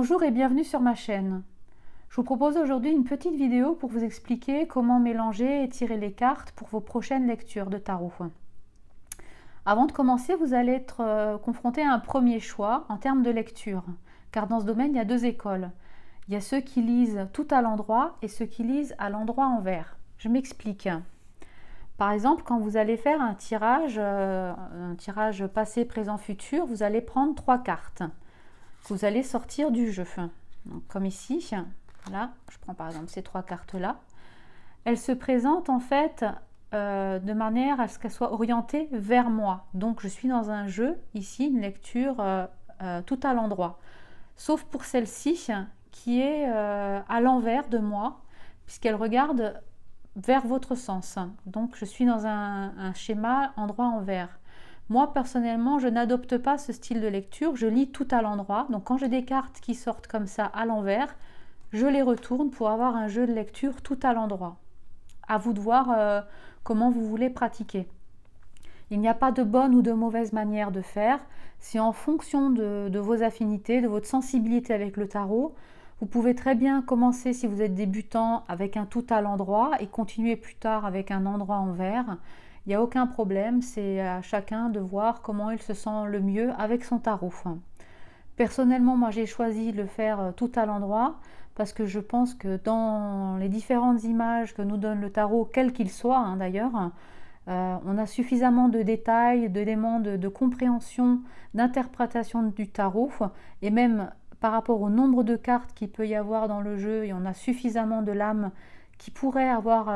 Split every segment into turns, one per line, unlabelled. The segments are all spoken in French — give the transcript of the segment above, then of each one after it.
Bonjour et bienvenue sur ma chaîne. Je vous propose aujourd'hui une petite vidéo pour vous expliquer comment mélanger et tirer les cartes pour vos prochaines lectures de tarot. Avant de commencer, vous allez être confronté à un premier choix en termes de lecture, car dans ce domaine, il y a deux écoles. Il y a ceux qui lisent tout à l'endroit et ceux qui lisent à l'endroit envers. Je m'explique. Par exemple, quand vous allez faire un tirage passé, présent, futur, vous allez prendre 3 cartes que vous allez sortir du jeu. Donc, comme ici, là, je prends par exemple ces 3 cartes-là. Elles se présentent en fait de manière à ce qu'elles soient orientées vers moi. Donc, je suis dans un jeu, ici, une lecture tout à l'endroit. Sauf pour celle-ci qui est à l'envers de moi, puisqu'elle regarde vers votre sens. Donc, je suis dans un schéma endroit-envers. Moi, personnellement, je n'adopte pas ce style de lecture, je lis tout à l'endroit. Donc, quand j'ai des cartes qui sortent comme ça à l'envers, je les retourne pour avoir un jeu de lecture tout à l'endroit. À vous de voir comment vous voulez pratiquer. Il n'y a pas de bonne ou de mauvaise manière de faire. C'est en fonction de vos affinités, de votre sensibilité avec le tarot. Vous pouvez très bien commencer, si vous êtes débutant, avec un tout à l'endroit et continuer plus tard avec un endroit envers. Il n'y a aucun problème, c'est à chacun de voir comment il se sent le mieux avec son tarot. Personnellement, moi j'ai choisi de le faire tout à l'endroit parce que je pense que dans les différentes images que nous donne le tarot, quel qu'il soit d'ailleurs, on a suffisamment de détails, d'éléments de compréhension, d'interprétation du tarot, et même par rapport au nombre de cartes qu'il peut y avoir dans le jeu, et on a suffisamment de lames qui pourraient avoir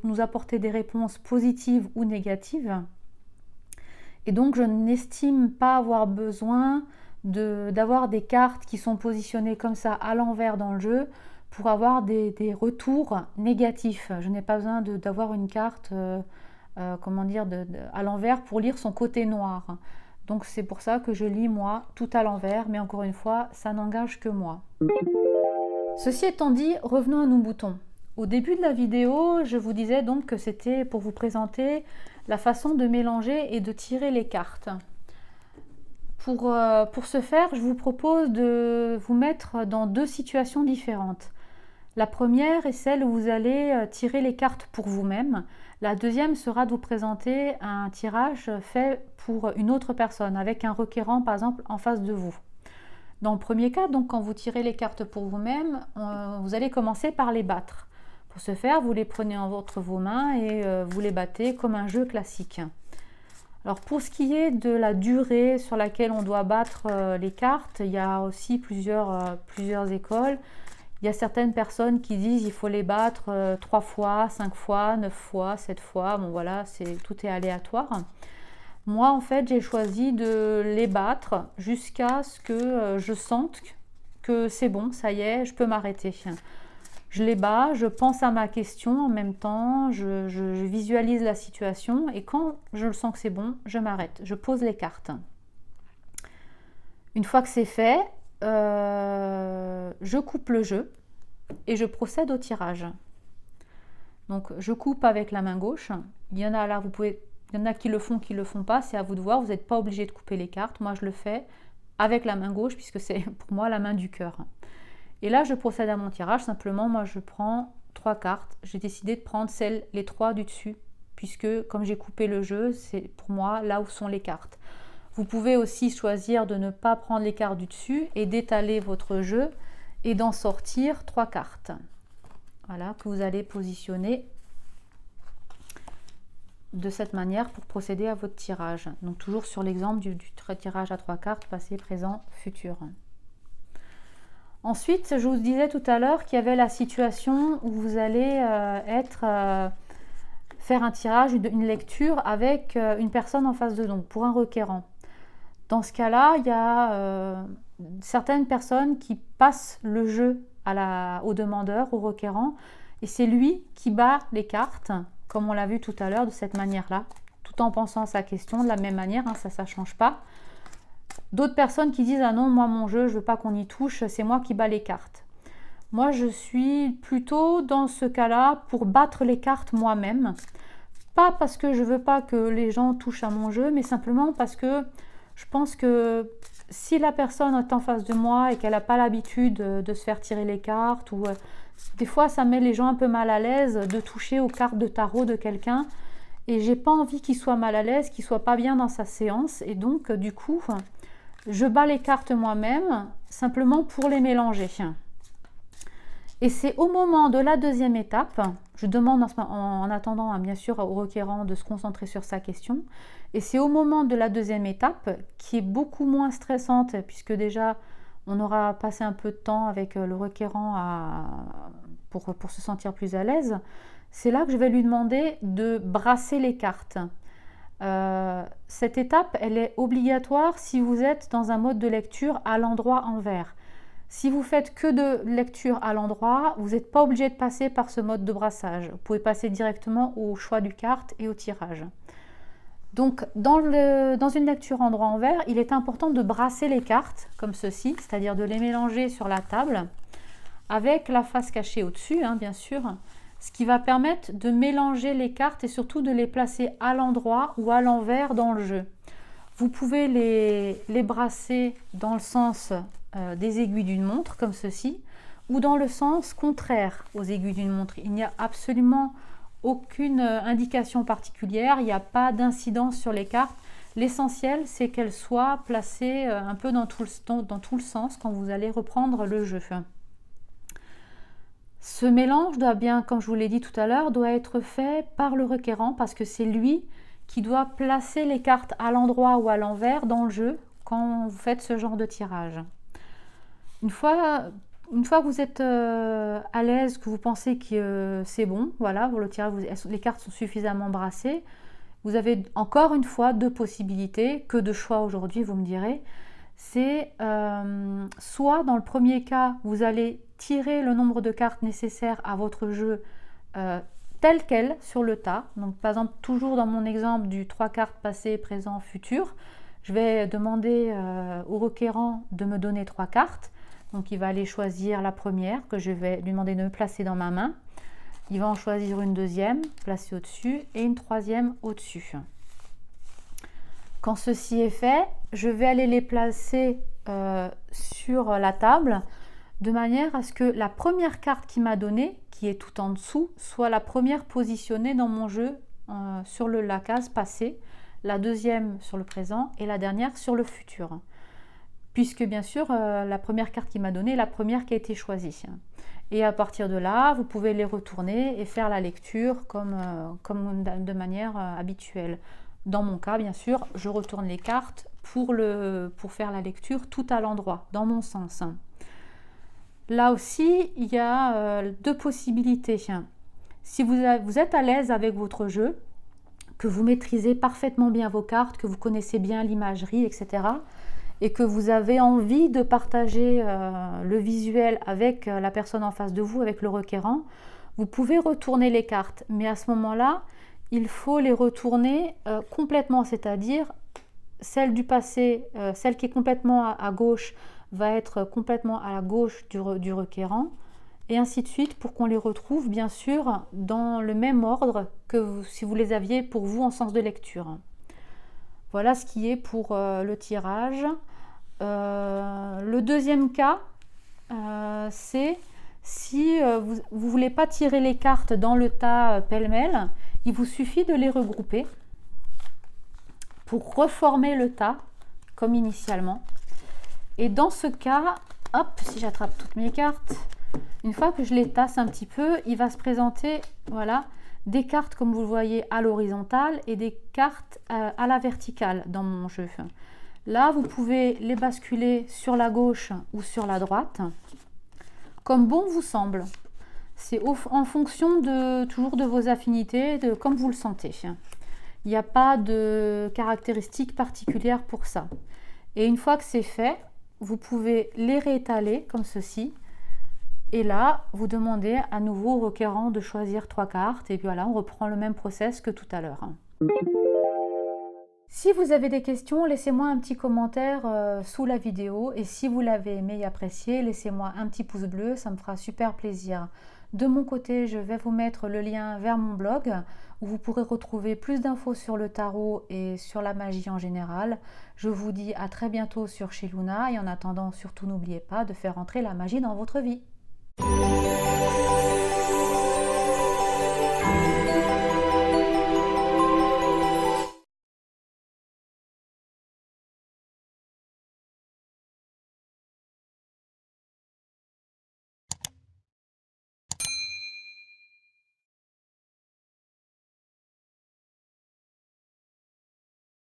nous apporter des réponses positives ou négatives. Et donc je n'estime pas avoir besoin d'avoir des cartes qui sont positionnées comme ça à l'envers dans le jeu pour avoir des retours négatifs. Je n'ai pas besoin d'avoir une carte à l'envers pour lire son côté noir. Donc c'est pour ça que je lis moi tout à l'envers, mais encore une fois, ça n'engage que moi. Ceci étant dit, revenons à nos boutons. Au début de la vidéo, je vous disais donc que c'était pour vous présenter la façon de mélanger et de tirer les cartes. Pour ce faire, je vous propose de vous mettre dans 2 situations différentes. La première est celle où vous allez tirer les cartes pour vous-même. La deuxième sera de vous présenter un tirage fait pour une autre personne, avec un requérant par exemple en face de vous. Dans le premier cas, donc quand vous tirez les cartes pour vous-même, vous allez commencer par les battre. Pour ce faire, vous les prenez entre vos mains et vous les battez comme un jeu classique. Alors pour ce qui est de la durée sur laquelle on doit battre les cartes, il y a aussi plusieurs écoles. Il y a certaines personnes qui disent qu'il faut les battre 3 fois, 5 fois, 9 fois, 7 fois. Bon voilà, tout est aléatoire. Moi en fait j'ai choisi de les battre jusqu'à ce que je sente que c'est bon, ça y est, je peux m'arrêter. Je les bats, je pense à ma question en même temps, je visualise la situation et quand je sens que c'est bon, je m'arrête, je pose les cartes. Une fois que c'est fait, je coupe le jeu et je procède au tirage. Donc je coupe avec la main gauche. Il y en a là, il y en a qui le font pas, c'est à vous de voir, vous n'êtes pas obligé de couper les cartes. Moi je le fais avec la main gauche puisque c'est pour moi la main du cœur. Et là je procède à mon tirage, simplement moi je prends 3 cartes. J'ai décidé de prendre les 3 du dessus puisque comme j'ai coupé le jeu, c'est pour moi là où sont les cartes. Vous pouvez aussi choisir de ne pas prendre les cartes du dessus et d'étaler votre jeu et d'en sortir 3 cartes. Voilà, que vous allez positionner de cette manière pour procéder à votre tirage. Donc toujours sur l'exemple du tirage à 3 cartes, passé, présent, futur. Ensuite, je vous disais tout à l'heure qu'il y avait la situation où vous allez faire un tirage, une lecture avec une personne en face de vous, donc pour un requérant. Dans ce cas-là, il y a certaines personnes qui passent le jeu au demandeur, au requérant, et c'est lui qui bat les cartes, comme on l'a vu tout à l'heure, de cette manière-là, tout en pensant à sa question de la même manière, ça ne change pas. D'autres personnes qui disent « Ah non, moi mon jeu, je ne veux pas qu'on y touche, c'est moi qui bats les cartes ». Moi, je suis plutôt dans ce cas-là pour battre les cartes moi-même. Pas parce que je ne veux pas que les gens touchent à mon jeu, mais simplement parce que je pense que si la personne est en face de moi et qu'elle n'a pas l'habitude de se faire tirer les cartes, ou des fois ça met les gens un peu mal à l'aise de toucher aux cartes de tarot de quelqu'un, et j'ai pas envie qu'il soit mal à l'aise, qu'il soit pas bien dans sa séance, et donc du coup je bats les cartes moi-même simplement pour les mélanger. Et c'est au moment de la deuxième étape, je demande en attendant bien sûr au requérant de se concentrer sur sa question, et c'est au moment de la deuxième étape qui est beaucoup moins stressante, puisque déjà on aura passé un peu de temps avec le requérant pour se sentir plus à l'aise. C'est là que je vais lui demander de brasser les cartes. Cette étape, elle est obligatoire si vous êtes dans un mode de lecture à l'endroit envers. Si vous faites que de lecture à l'endroit, vous n'êtes pas obligé de passer par ce mode de brassage. Vous pouvez passer directement au choix du carte et au tirage. Donc, dans une lecture endroit envers, il est important de brasser les cartes comme ceci, c'est-à-dire de les mélanger sur la table avec la face cachée au-dessus, bien sûr, ce qui va permettre de mélanger les cartes et surtout de les placer à l'endroit ou à l'envers dans le jeu. Vous pouvez les brasser dans le sens des aiguilles d'une montre, comme ceci, ou dans le sens contraire aux aiguilles d'une montre. Il n'y a absolument aucune indication particulière, il n'y a pas d'incidence sur les cartes. L'essentiel, c'est qu'elles soient placées un peu dans tout le sens quand vous allez reprendre le jeu. Ce mélange doit bien, comme je vous l'ai dit tout à l'heure, doit être fait par le requérant parce que c'est lui qui doit placer les cartes à l'endroit ou à l'envers dans le jeu quand vous faites ce genre de tirage. Une fois que vous êtes à l'aise, que vous pensez que c'est bon, voilà, pour le tirage, les cartes sont suffisamment brassées, vous avez encore une fois deux possibilités, que de choix aujourd'hui, vous me direz. C'est soit dans le premier cas, vous allez tirer le nombre de cartes nécessaires à votre jeu tel quel sur le tas. Donc par exemple, toujours dans mon exemple du 3 cartes passé, présent, futur, je vais demander au requérant de me donner 3 cartes. Donc il va aller choisir la première que je vais lui demander de me placer dans ma main. Il va en choisir une deuxième, placer au-dessus, et une troisième au-dessus. Quand ceci est fait, je vais aller les placer sur la table de manière à ce que la première carte qu'il m'a donnée, qui est tout en dessous, soit la première positionnée dans mon jeu sur la case passée, la deuxième sur le présent et la dernière sur le futur. Puisque bien sûr, la première carte qu'il m'a donnée est la première qui a été choisie. Et à partir de là, vous pouvez les retourner et faire la lecture comme de manière habituelle. Dans mon cas, bien sûr, je retourne les cartes pour faire la lecture tout à l'endroit, dans mon sens. Là aussi, il y a deux possibilités. Si vous êtes à l'aise avec votre jeu, que vous maîtrisez parfaitement bien vos cartes, que vous connaissez bien l'imagerie, etc., et que vous avez envie de partager le visuel avec la personne en face de vous, avec le requérant, vous pouvez retourner les cartes. Mais à ce moment-là, il faut les retourner complètement, c'est-à-dire celle du passé, celle qui est complètement à gauche, va être complètement à la gauche du requérant, et ainsi de suite pour qu'on les retrouve bien sûr dans le même ordre que si vous les aviez pour vous en sens de lecture. Voilà ce qui est pour le tirage. Le deuxième cas, c'est si vous ne voulez pas tirer les cartes dans le tas pêle-mêle, il vous suffit de les regrouper pour reformer le tas comme initialement. Et dans ce cas, hop, si j'attrape toutes mes cartes, une fois que je les tasse un petit peu, il va se présenter, voilà, des cartes comme vous le voyez à l'horizontale et des cartes à la verticale dans mon jeu. Là, vous pouvez les basculer sur la gauche ou sur la droite, comme bon vous semble. C'est en fonction toujours de vos affinités, comme vous le sentez. Il n'y a pas de caractéristiques particulières pour ça. Et une fois que c'est fait, vous pouvez les réétaler comme ceci. Et là, vous demandez à nouveau au requérant de choisir 3 cartes. Et puis voilà, on reprend le même process que tout à l'heure. Si vous avez des questions, laissez-moi un petit commentaire sous la vidéo. Et si vous l'avez aimé et apprécié, laissez-moi un petit pouce bleu, ça me fera super plaisir. De mon côté, je vais vous mettre le lien vers mon blog où vous pourrez retrouver plus d'infos sur le tarot et sur la magie en général. Je vous dis à très bientôt sur Chez Luna et en attendant, surtout n'oubliez pas de faire entrer la magie dans votre vie.